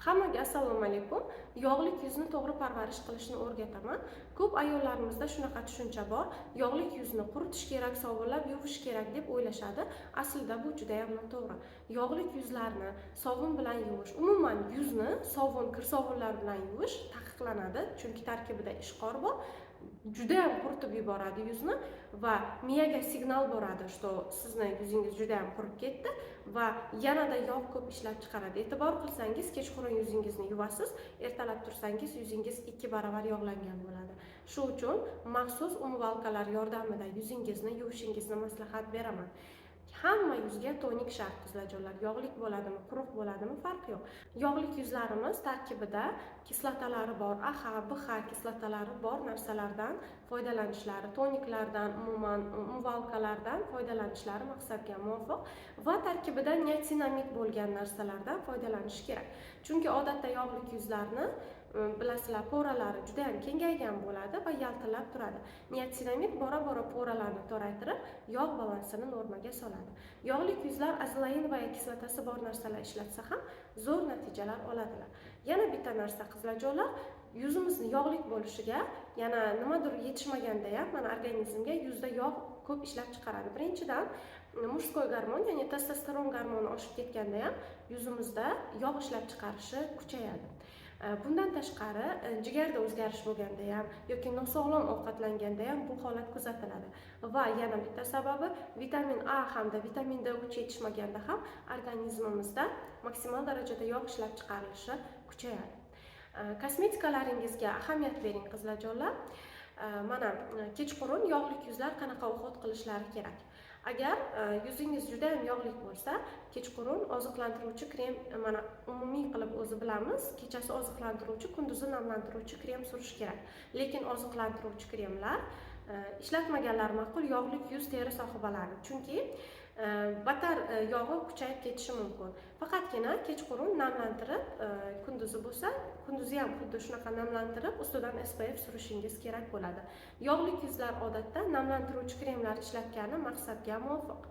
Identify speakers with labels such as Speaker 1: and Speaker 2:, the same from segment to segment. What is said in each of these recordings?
Speaker 1: Hammaga assalomu alaykum. Yog'lik yuzni to'g'ri parvarish qilishni o'rgataman. Ko'p ayollarimizda shunaqa tushuncha bor. Yog'lik yuzni quritish kerak, sovunlab yuvish kerak deb o'ylashadi. Aslida bu juda ham noto'g'ri. Yog'lik yuzlarni sovun bilan yuvish, umuman yuzni sovun, kir sovunlar bilan yuvish taqiqlanadi, chunki tarkibida ishqor bor. Juda ham quritib yuboradi yuzni va miyaga signal boradi, что sizni yuzingiz juda ham qurib ketdi va yanada yog' ko'p ishlab chiqaradi. E'tibor qilsangiz, kechqurun yuzingizni yuvasiz, ertalab tursangiz yuzingiz 2 barobar yog'langan bo'ladi. Shu uchun maxsus umvalkalar yordamida yuzingizni yuvishingizni maslahat beraman. Hamma yuzga tonik shart qizlarjonlar. Yog'lik bo'ladimi, quruq bo'ladimi farqi yo'q. Yog'lik yuzlarimiz tarkibida kislotalari bor, AH, BH kislotalari bor narsalardan foydalanishlari, toniklardan, umuman umvalkalardan foydalanishlari maqsadga muvofiq va tarkibida niasinamid bo'lgan narsalardan foydalanish kerak. Chunki odatda yog'lik yuzlarni bilasizlar, poralari juda ham kengaygan bo'ladi va yaltillab turadi. Niasinamid bora-bora poralarni toraytirib, yog' balansini normaga soladi. Yog'lik yuzlar azelainovoya kislotasi bor narsalar ishlatsa ham zo'r natijalar oladilar. Yana bitta narsa qizlarjonlar, yuzimizni yog'lik bo'lishiga yana nimadir yetishmaganda ham mana organizmga yuzda yog' ko'p ishlab chiqaradi. Birinchidan, murskoy gormon, ya'ni testosteron gormoni oshib ketganda ham yuzimizda yog' ishlab chiqarishi kuchayadi. Bundan tashqari, jigarda o'zgarish bo'lganda ham yoki nosog'lom ovqatlanganda ham bu holat kuzatiladi. Va yana bitta sababi, vitamin A hamda vitamin D3 yetishmaganda ham organizmimizda maksimal darajada yog' ishlab chiqarilishi kuchayadi. Kosmetikalaringizga ahamiyat bering qizlarjonlar. Mana kechqurun yog'lik yuzlar qanaqa ovqat qilishlari kerak. Agar yuzingiz juda ham yog'lik bo'lsa, kechqurun oziqlantiruvchi krem, mana umumiy qilib o'zi bilamiz, kechasi oziqlantiruvchi, kunduzi namlantiruvchi krem surish kerak. Lekin oziqlantiruvchi kremlar ishlatmaganlar ma'qul yog'lik yuz teri sohibalari. Chunki battar yog'i kuchayib ketishi mumkin. Faqatgina kechqurun namlantirib, kunduzi bo'lsa, kunduzi ham xuddi shunaqa namlantirib, ustidan SPF surishingiz kerak bo'ladi. Yog'lik yuzlar odatda namlantiruvchi kremlar ishlatgani maqsadga muvofiq.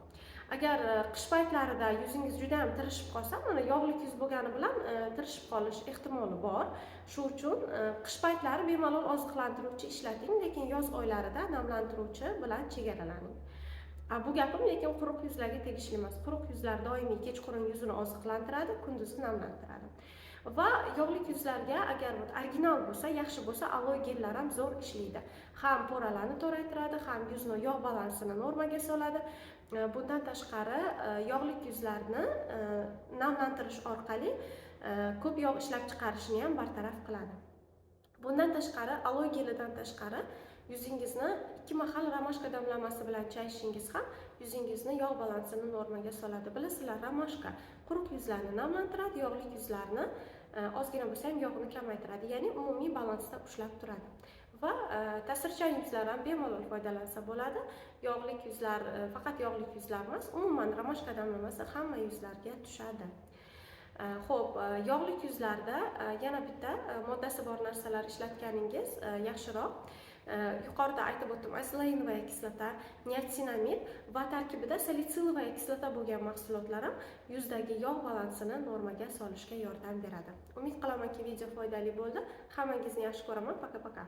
Speaker 1: Agar qish paytlarida yuzingiz juda ham tirishib qolsa, mana yog'lik yuz bo'lgani bilan tirishib qolish ehtimoli bor. Shu uchun qish paytlari bemalol oziqlantiruvchi ishlating, lekin yoz oylarida namlantiruvchi bilan chegaralaning. Bu gapim lekin quruq yuzlarga tegishli emas. Quruq yuzlar doimiy kechqurun yuzini oziqlantiradi, kunduzi namlantiradi. Va yog'lik yuzlarga agar original bo'lsa, yaxshi bo'lsa, aloe gellar ham zo'r ishlaydi. Ham poralarni toraytiradi, ham yuzni yog' balansini normaga soladi. Bundan tashqari, yog'lik yuzlarni namlantirish orqali ko'p yog' ishlab chiqarishni ham bartaraf qiladi. Bundan tashqari, aloe gelidan tashqari yuzingizni 2 mahal romashka damlamasi bilan chayishingiz ham yuzingizni yog' balansini normaga soladi. Bilasizlar, romashka quruq yuzlarni namlantiradi, yog'lik yuzlarni ozgina bo'lsa ham yog'ni kamaytiradi, ya'ni umumiy balansda ushlab turadi. Va ta'sirchan yuzlar ham bemalol foydalansa bo'ladi. Yog'lik yuzlar faqat yog'lik yuzlar emas, umuman romashka damlamasi hamma yuzlarga tushadi. Xo'p, yog'lik yuzlarda yana bitta moddasi bor narsalar ishlatganingiz yaxshiroq. Yuqorida aytib o'tdim, azelainovoya kislota, niasinamid va tarkibida salitsilivoya kislota bo'lgan mahsulotlar ham yuzdagi yog' balansini normaga solishga yordam beradi. Umid qilamanki, video foydali bo'ldi. Hammangizni yaxshi ko'raman. Paka-paka.